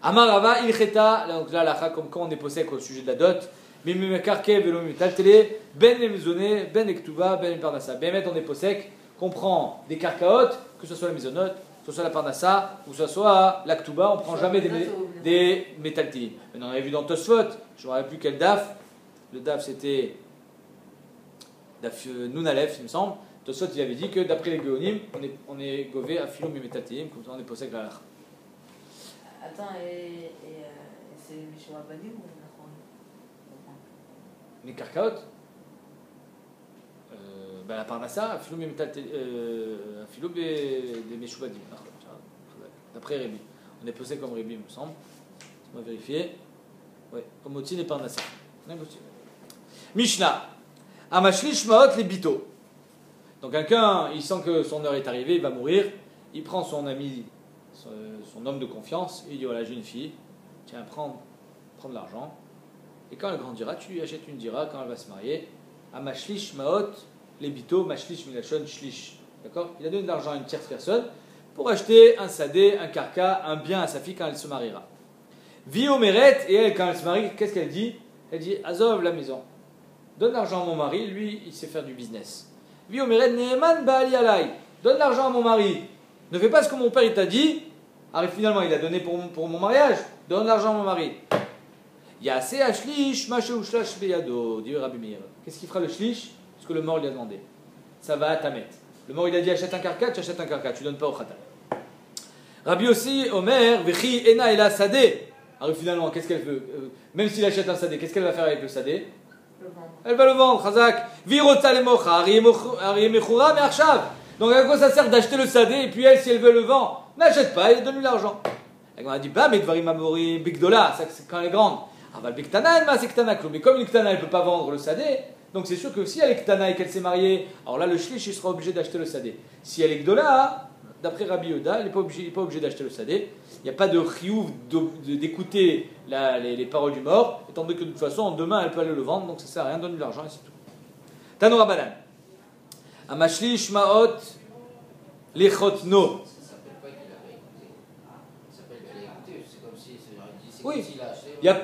Speaker 1: Amarava ilcheta, donc là, la comme quand on est possèque au sujet de la dot. Mimimekarke velo mitaltele, ben lemzone, ben ektuba, ben parnassa. Bémet, on est possèque, qu'on prend des carcaotes, que ce soit la maisonnote, que ce soit la parnassa, ou que ce soit l'actuba, on ne prend jamais des métaltilim. On en avait vu dans Tosfot, je ne me rappelle plus quel daf. Le daf c'était daf Nounalef, il me semble. Tosfot il avait dit que d'après les Géonim, on est gové à filum et métaltilim, comme ça on est possèque la lacha.
Speaker 2: Attends, et c'est Mishua Bani ou Nachon?
Speaker 1: Les carcaotes la parnassa, filum et métaltilim, filum des meshuvadim. D'après Rébi. On est posé comme Rébi, il me semble. On va vérifier. Oui, Omotin et Parnassa. Mishnah. Amashlish maot les bito. Donc quelqu'un, il sent que son heure est arrivée, il va mourir. Il prend son ami, son homme de confiance, et il dit voilà, j'ai une fille, tiens, prends de l'argent. Et quand elle grandira, tu lui achètes une dira quand elle va se marier. Amashlish maot les bito, mashlish milachon shlish. D'accord? Il a donné de l'argent à une tierce personne pour acheter un sadé, un karka, un bien à sa fille quand elle se mariera. Vie au mérite, et elle, quand elle se marie, qu'est-ce qu'elle dit? Elle dit Azov la maison. Donne l'argent à mon mari, lui, il sait faire du business. Vie au mérite, Neeman Baali Alai. Donne l'argent à mon mari. Ne fais pas ce que mon père il t'a dit. Arrive finalement, il a donné pour mon mariage. Donne l'argent à mon mari. Yase Ashlish, Mashou Shlash Beyado, dit Rabbi Meir. Qu'est-ce qu'il fera le shlish? Ce que le mort lui a demandé. Ça va à Tamet. Le mort il a dit achète un karka, tu achètes un karka, tu donnes pas au khatan. Rabbi aussi, Omer, Vechi Ena Ela Sadeh. Alors finalement, qu'est-ce qu'elle veut? Même s'il achète un sadé, qu'est-ce qu'elle va faire avec le sadé? Elle va le vendre, Chazak. Virota le mocha, Ariemechura, mais Arshav. Donc à quoi ça sert d'acheter le sadé et puis elle, si elle veut le vendre, n'achète pas, elle donne lui l'argent. Elle a dit, bah, mais Dvarim Amori, Big Dola, ça c'est quand elle est grande. Ah bah, Big Tana, elle m'a c'est Ktana Klou. Mais comme une Ktana, elle ne peut pas vendre le sadé, donc c'est sûr que si elle est Ktana et qu'elle s'est mariée, alors là, le shlish, il sera obligé d'acheter le sadé. Si elle est Gdola, d'après Rabbi Yehuda, il n'est pas obligé d'acheter le sadé. Il n'y a pas de chiyuv d'écouter les paroles du mort, étant donné que de toute façon, demain, elle peut aller le vendre, donc ça ne sert à rien, donne de l'argent et c'est tout. Tano Rabbanan. Amashlish Maot Lechotno.
Speaker 3: Ça s'appelle pas qu'il a réécouté. Ça s'appelle qu'il a écouté. C'est comme si
Speaker 1: Oui.
Speaker 3: s'il a acheté.
Speaker 1: Il y a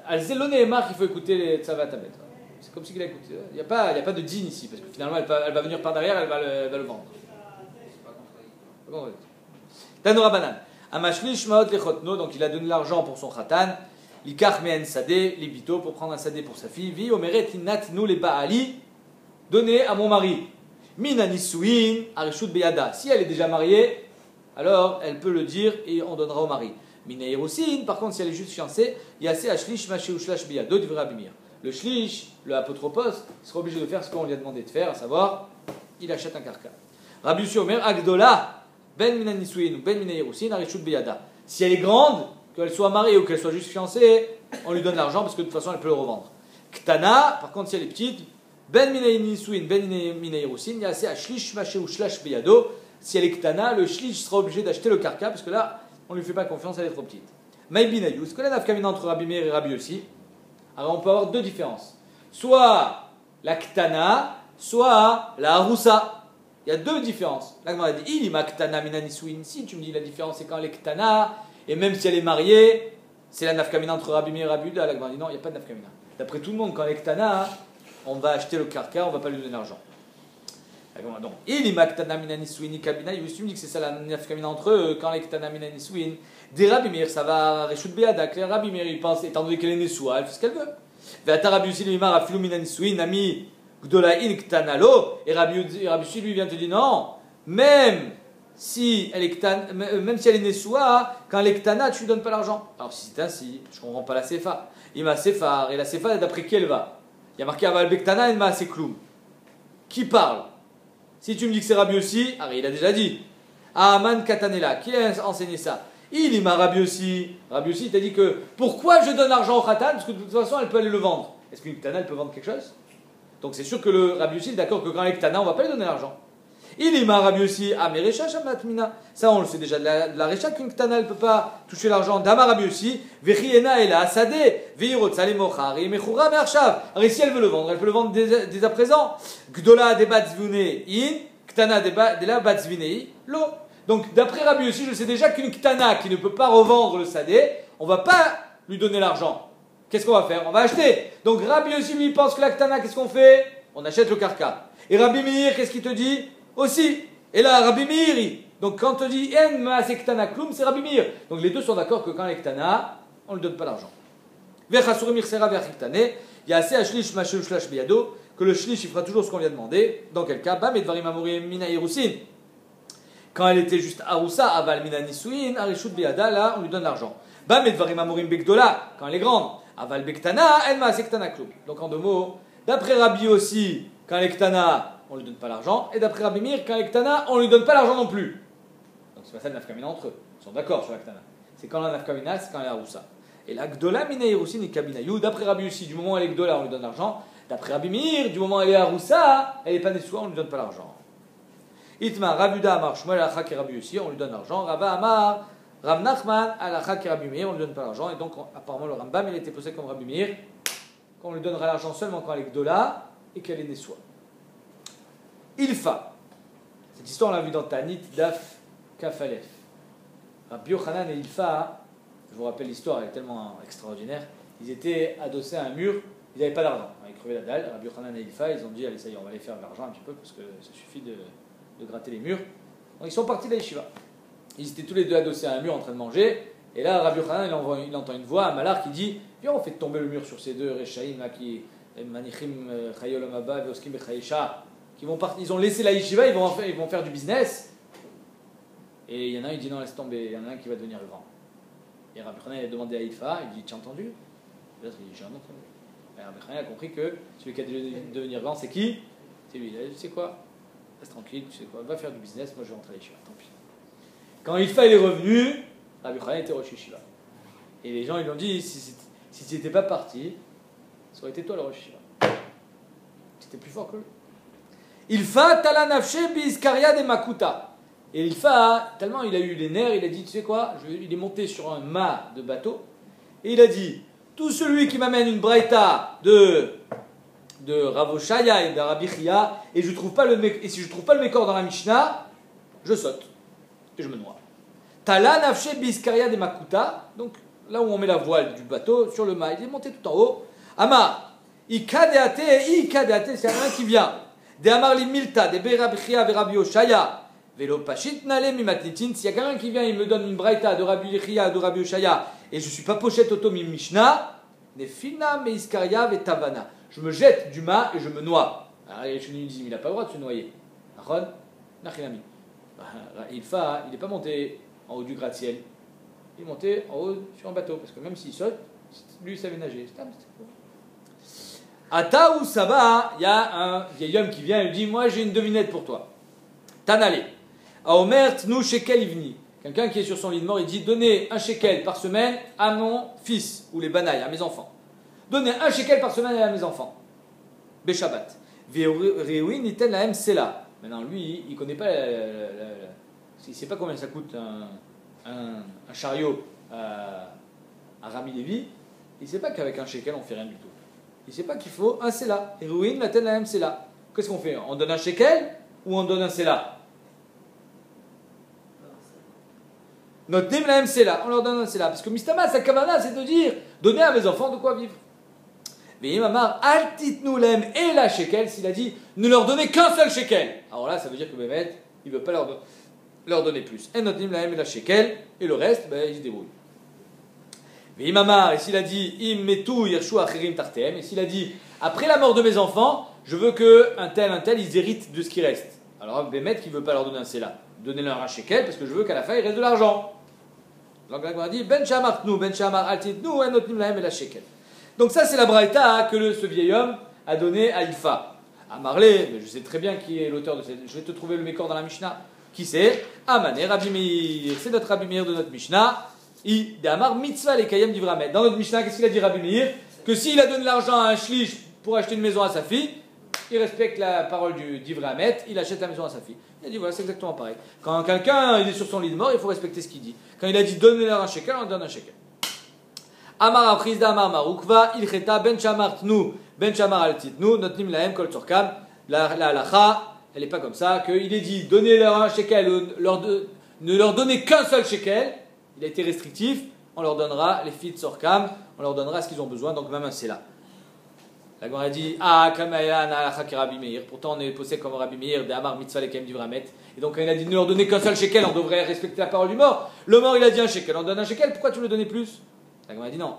Speaker 1: Al-Zelone qu'il faut écouter les Tzavat Tabet. C'est comme si il a écouté. Il n'y a pas de din ici, parce que finalement, elle va venir par derrière, elle va le vendre.
Speaker 3: C'est pas contradictoire.
Speaker 1: Tano Rabbanan. Amashlish Maot Lechotno, donc il a donné l'argent pour son khatan. Likach Mehen Sadeh, libito, pour prendre un sadé pour sa fille. Vi Omeret Inat Nou les Baali, donné à mon mari. Mina Nisuin, Arishut Beyada. Si elle est déjà mariée, alors elle peut le dire et on donnera au mari. Mina Yerusin, par contre, si elle est juste fiancée, Yase Ashlish Masheu Shlash Beyado, du vrai Abimir. Le shlish, le apotropos, sera obligé de faire ce qu'on lui a demandé de faire, à savoir, il achète un karka. Rabbi Yossi Omer, Agdola, Ben Mina Nisuin ou Ben Mina Yerusin, Arishut Beyada. Si elle est grande, qu'elle soit mariée ou qu'elle soit juste fiancée, on lui donne l'argent parce que de toute façon elle peut le revendre. Ktana, par contre si elle est petite, Ben Mina Nisuin, Ben Mina Yerusin, Yase Ashlish Masheu Shlash Beyado. Si elle est Ktana, le shlish sera obligé d'acheter le karka parce que là, on ne lui fait pas confiance, elle est trop petite. Maïbinayou, ce que la nafkamina entre Rabbi Meir et Rabbi Yossi, alors on peut avoir deux différences. Soit la Ktana, soit la Haroussa. Il y a deux différences. Là, on a dit, il ma Ktana mina nisuin. Si tu me dis la différence, c'est quand elle est Ktana, et même si elle est mariée, c'est la nafkamina entre Rabbi Meir et Rabbi Yehuda. Là, on a dit, non, il n'y a pas de nafkamina. D'après tout le monde, quand elle est Ktana, on va acheter le karka, on ne va pas lui donner l'argent. Donc, il ma Ktana mina nisuin, kabina, il me dit que c'est ça la nafkamina entre eux, quand elle est Ktana mina nisuin. Des Rabbi Meir, ça va Reshut Beyadak. Les Rabbi Meir, il pense, étant donné qu'elle est Nessoua, elle fait ce qu'elle veut. Ve'ata Rabbi Yossi l'imar afilu mina nisuin, nami gdolain Ktana-lo. Et Rabbi Yossi lui vient te dire non, même si elle est Nessoua, quand elle est Ktana, tu lui donnes pas l'argent. Alors si c'est ainsi, je comprends pas la Sefa. Il m'a Sefar, et la Sefa, d'après qui elle va? Il y a marqué Aval Bektana et ma Sekloum. Qui parle? Si tu me dis que c'est Rabbi Yossi, il a déjà dit. Aman Katanela, qui a enseigné ça? Il m'a Rabbi Yossi. Rabbi Yossi t'a dit que pourquoi je donne l'argent au khatan? Parce que de toute façon elle peut aller le vendre. Est-ce qu'une ktana elle peut vendre quelque chose? Donc c'est sûr que le Rabbi Yossi est d'accord que quand elle est ktana on va pas lui donner l'argent. Il m'a Rabbi Yossi. Ah mais Recha Shamatmina. Ça on le sait déjà de la Recha qu'une ktana elle peut pas toucher l'argent. Dama Rabbi Yossi. Vechiena et la Sadeh. Veirot Salimochar et Mechura Mershav. Alors si elle veut le vendre, elle peut le vendre dès à présent. Gdola de Batzvune in. Ktana de la Batzvunei. Lo. Donc d'après Rabbi aussi, je sais déjà qu'une ktana qui ne peut pas revendre le sadé, on ne va pas lui donner l'argent. Qu'est-ce qu'on va faire? On va acheter. Donc Rabbi aussi lui pense que la ktana, qu'est-ce qu'on fait? On achète le karka. Et Rabbi Meir, qu'est-ce qu'il te dit? Aussi. Et là, Rabbi Meir, donc quand on te dit en maase ktana kloum, c'est Rabbi Meir. Donc les deux sont d'accord que quand les ktana, on ne lui donne pas l'argent. Vechasurim irsera vechiktane, il y a assez ashlish mashel shlash biyado, que le shlish il fera toujours ce qu'on lui a demandé. Dans quel cas? Bam et dvarim amurim mina irusin. Quand elle était juste arusa, aval mina nisuin, arishut biyada, là on lui donne l'argent. Bam et dvarim amurim begdola, quand elle est grande. Aval bektana, en maase ktana kloum. Donc en deux mots, d'après Rabbi aussi, quand elle est ktana, on ne lui donne pas l'argent. Et d'après Rabbi Meir, quand elle est ktana, on ne lui donne pas l'argent non plus. Donc c'est pas ça le nafkamina entre eux. Ils sont d'accord sur la ktana. C'est quand la nafkamina, c'est quand elle est arusa. Et la gdola mina irusin et kabinayu, d'après Rabbi aussi, du moment où elle est gdola, on lui donne l'argent. D'après Rabbi Meir, du moment où elle est arusa, elle n'est pas nessoua, on ne lui donne pas l'argent. Itma, Rabuda Amar, Shmuel Alachak et Rabbi aussi, on lui donne l'argent. Rabba Amar, Rav Nachman, Alachak et Rabbi Meir, on ne lui donne pas l'argent. Et donc, apparemment, le Rambam, il était posé comme Rabbi Meir, qu'on lui donnera l'argent seulement quand elle est gdola et qu'elle est nessoua. Ilfa. Cette histoire, on l'a vu dans Tanit, Daf, Kafalef. Rabbi Yochanan et Ilfa, je vous rappelle l'histoire, elle est tellement extraordinaire. Ils étaient adossés à un mur, ils n'avaient pas d'argent. Ils crevaient la dalle. Rabbi Yochanan et Ilfa, ils ont dit allez, ça y est, on va aller faire de l'argent un petit peu parce que ça suffit de gratter les murs. Donc ils sont partis de la yeshiva. Ils étaient tous les deux adossés à un mur en train de manger. Et là, Rabbi Yochanan, il entend une voix, un malard qui dit viens, on fait tomber le mur sur ces deux Rechaïm là qui Manichim Chayol Amaba, Veoskim Chayesha, qui vont partir. Ils ont laissé la yeshiva, ils vont faire du business. Et il y en a un, il dit non, laisse tomber. Il y en a un qui va devenir grand. Et Rabbi Yochanan a demandé à Ilfa, il dit tu as entendu? L'autre il dit j'ai rien entendu. Et Rabbi Yochanan a compris que celui qui a dû devenir grand, c'est qui? C'est lui. Il a dit tu sais quoi? Reste tranquille, tu sais quoi? Va faire du business, moi je vais rentrer à l'Yeshiva, tant pis. Quand Ilfa il est revenu, Rabbi Yochanan était Rosh Yeshiva. Et les gens ils lui ont dit si tu n'étais pas parti, ça aurait été toi le Rosh Yeshiva. C'était plus fort que lui. Ilfa tala nafshe bizkaria de makuta. Et Ilfa, tellement il a eu les nerfs, il a dit tu sais quoi, il est monté sur un mât de bateau et il a dit tout celui qui m'amène une braïta de Rav Oshaya et de Rabbi Chia et si je trouve pas le mécor dans la Mishnah, je saute et je me noie. Tala nafshe bizkaria de makuta, donc là où on met la voile du bateau sur le mât, il est monté tout en haut. Amar ikadeate, c'est un qui vient. De Amar li milta de Rabbi Chia et Rabbi Oshaya. Velo pashit nale mimatnitin. S'il y a quelqu'un qui vient, il me donne une braïta de Rabbi Chia, de Rabbi Oshaya, et je suis pas pochette auto mi Mishnah, nefina meiskaria vetavana. Je me jette du mât et je me noie. Alors les chenilles disent, il n'a pas le droit de se noyer. Nachon, nachinami. Ilfa, il n'est pas monté en haut du gratte-ciel. Il est monté en haut sur un bateau, parce que même s'il saute, lui il savait nager. Ata ou Saba, il y a un vieil homme qui vient et lui dit, moi j'ai une devinette pour toi. Tanale. Aomer tnu shekel ivni. Quelqu'un qui est sur son lit de mort, il dit donnez un shekel par semaine à mon fils, ou les banailles, à mes enfants. Donnez un shekel par semaine à mes enfants. Beshabbat. Ve'rewi niten lahem sela. Maintenant, lui, il ne connaît pas, il ne sait pas combien ça coûte un chariot à Rabbi Lévi. Il ne sait pas qu'avec un shekel, on ne fait rien du tout. Il ne sait pas qu'il faut un sela. Ve'rewi niten lahem sela. Qu'est-ce qu'on fait? On donne un shekel ou on donne un sela? Notnim lahem sela, on leur donne un sela. Parce que Mistama, sa kavana, c'est de dire donner à mes enfants de quoi vivre. Mais Imamar, altitnu lahem et la shekel, s'il a dit ne leur donnez qu'un seul shekel. Alors là, ça veut dire que Bémet, il ne veut pas leur donner plus. Et notnim lahem et la shekel, et le reste, ben, il se débrouille. Mais Imamar, et s'il a dit im metu yershu achirim tartem, et s'il a dit après la mort de mes enfants, je veux que un tel, ils héritent de ce qui reste. Alors Bémet, qui ne veut pas leur donner un sela. Donnez-leur un shekel parce que je veux qu'à la fin il reste de l'argent. Donc on a dit ben shamartnu, ben shamar altitnu, en notnim lahem et la shekel. Donc ça c'est la braïta que ce vieil homme a donné à Ilfa. À Marley, mais je sais très bien qui est l'auteur de cette. Je vais te trouver le mécor dans la Mishnah. Qui c'est? Amane Rabbi Meir. C'est notre Rabbi Meir de notre Mishnah. I d'Amar mitzvah les kayem d'Ivramet. Dans notre Mishnah, qu'est-ce qu'il a dit Rabbi Meir? Que s'il a donné l'argent à un shlish pour acheter une maison à sa fille, il respecte la parole d'Ivramet, il achète la maison à sa fille. Il a dit voilà, c'est exactement pareil. Quand quelqu'un il est sur son lit de mort, il faut respecter ce qu'il dit. Quand il a dit donnez-leur un shekel, on donne un shekel. Amar aprizda amar marukva, ilcheta ben shamartnu, ben shamar altitnu, notnim lahem kol tzorkam. La halacha, elle n'est pas comme ça, qu'il est dit donnez-leur un shekel, ne leur donnez qu'un seul shekel, il a été restrictif, on leur donnera les filles de Sorkam, on leur donnera ce qu'ils ont besoin, donc même un c'est là. La Gemara dit Rabbi Meir. Pourtant on est posé comme Rabbi Meir, de Amar Mitzvah Lekem Divramet. Et donc quand il a dit ne leur donner qu'un seul shekel, on devrait respecter la parole du mort. Le mort il a dit un shekel, on donne un shekel, pourquoi tu le donnais plus? La Gemara dit non.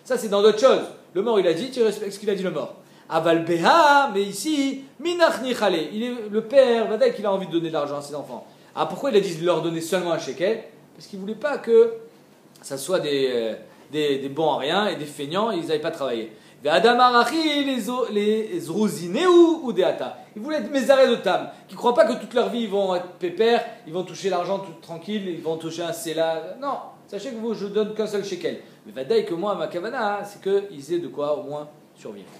Speaker 1: Ça c'est dans d'autres choses. Le mort il a dit, tu respectes ce qu'il a dit le mort. Aval Beha, mais ici, Minach Nichale. Il est le père, Vadaï qu'il a envie de donner de l'argent à ses enfants. Ah pourquoi il a dit de leur donner seulement un shekel? Parce qu'il ne voulait pas que ça soit des bons à rien et des feignants et ils n'avaient pas travaillé. Les Zrouzineu ou Deata. Ils voulaient être Mézaré de Tam, qui ne croient pas que toute leur vie ils vont être pépères, ils vont toucher l'argent tout tranquille, ils vont toucher un Sela. Non, sachez que je ne donne qu'un seul shekel. Mais Vadaï que moi, ma kavana, c'est qu'ils aient de quoi au moins survivre.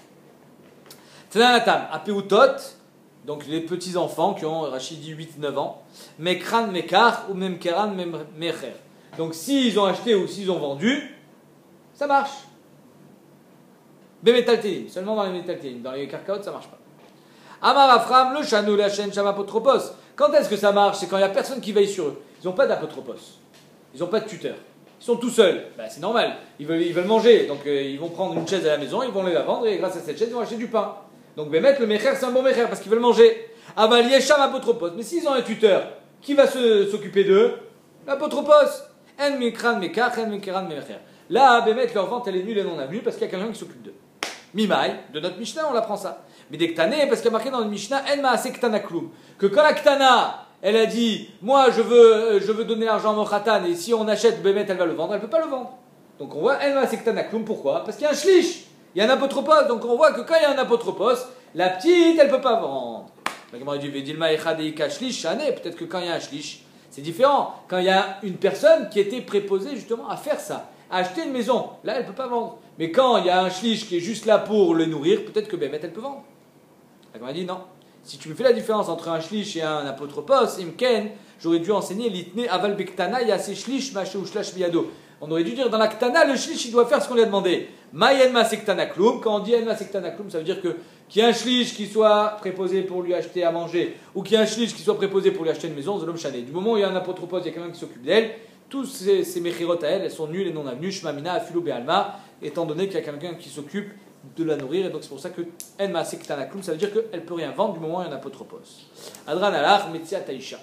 Speaker 1: Tnanatam, Apeutot, donc les petits enfants qui ont, Rachid dit 8-9 ans, Mekran Mekar ou Memkeran Mecher. Donc s'ils ont acheté ou s'ils ont vendu, ça marche. Bémétaltéim, seulement dans les métaltéim, dans les carcaotes ça marche pas. Amar Afram, le chanou, la chaîne, Chamapotropos. Quand est-ce que ça marche? C'est quand il n'y a personne qui veille sur eux. Ils n'ont pas d'apotropos, ils n'ont pas de tuteur. Ils sont tout seuls, ben, c'est normal, ils veulent manger, donc ils vont prendre une chaise à la maison, ils vont la vendre et grâce à cette chaise ils vont acheter du pain. Donc Bémet, le Mecher c'est un bon Mecher parce qu'ils veulent manger. Aval Yesham Apotropos, mais s'ils ont un tuteur, qui va s'occuper d'eux? L'apotropos. En Mikran Mekach, en Mikran Mecher. Là, Bémet, leur vente elle est nulle et non avenue parce qu'il y a quelqu'un qui s'occupe d'eux. Mimaï, de notre Mishnah, on l'apprend ça. Mais des Ktané, parce qu'il y a marqué dans le Mishnah, En Maase Ktana Kloum, que quand la Ktana, elle a dit, moi je veux donner l'argent à mon Khatan, et si on achète Bémet, elle va le vendre, elle ne peut pas le vendre. Donc on voit En Maase Ktana Kloum, pourquoi? Parce qu'il y a un shlish, il y a un apotropos, donc on voit que quand il y a un apotropos, la petite, elle ne peut pas vendre. La Gemara dit, Vedilma Echadeika Shlish, Shane, peut-être que quand il y a un shlish, c'est différent. Quand il y a une personne qui était préposée justement à faire ça, à acheter une maison, là elle ne peut pas vendre. Mais quand il y a un shlish qui est juste là pour le nourrir, peut-être que Bémet elle peut vendre. On a dit non. Si tu me fais la différence entre un shlish et un apotropos, imken, j'aurais dû enseigner l'itne aval bektana yase shlish maché ou shlash biyado. On aurait dû dire dans la ktana, le shlish il doit faire ce qu'on lui a demandé. Mayen masektana kloum. Quand on dit en masektana kloum, ça veut dire que qu'il y ait un shlish qui soit préposé pour lui acheter à manger ou qu'il y ait un shlish qui soit préposé pour lui acheter une maison, zolom chané. Du moment où il y a un apotropos, il y a quelqu'un qui s'occupe d'elle. Tous ces mechirot à elle, elles sont nulles et non avenues. Shmamina afilo be'alma, étant donné qu'il y a quelqu'un qui s'occupe de la nourrir, et donc c'est pour ça que en masektana kloum, ça veut dire qu'elle peut rien vendre du moment où il y a un apotropos. Adran alach metzia taisha.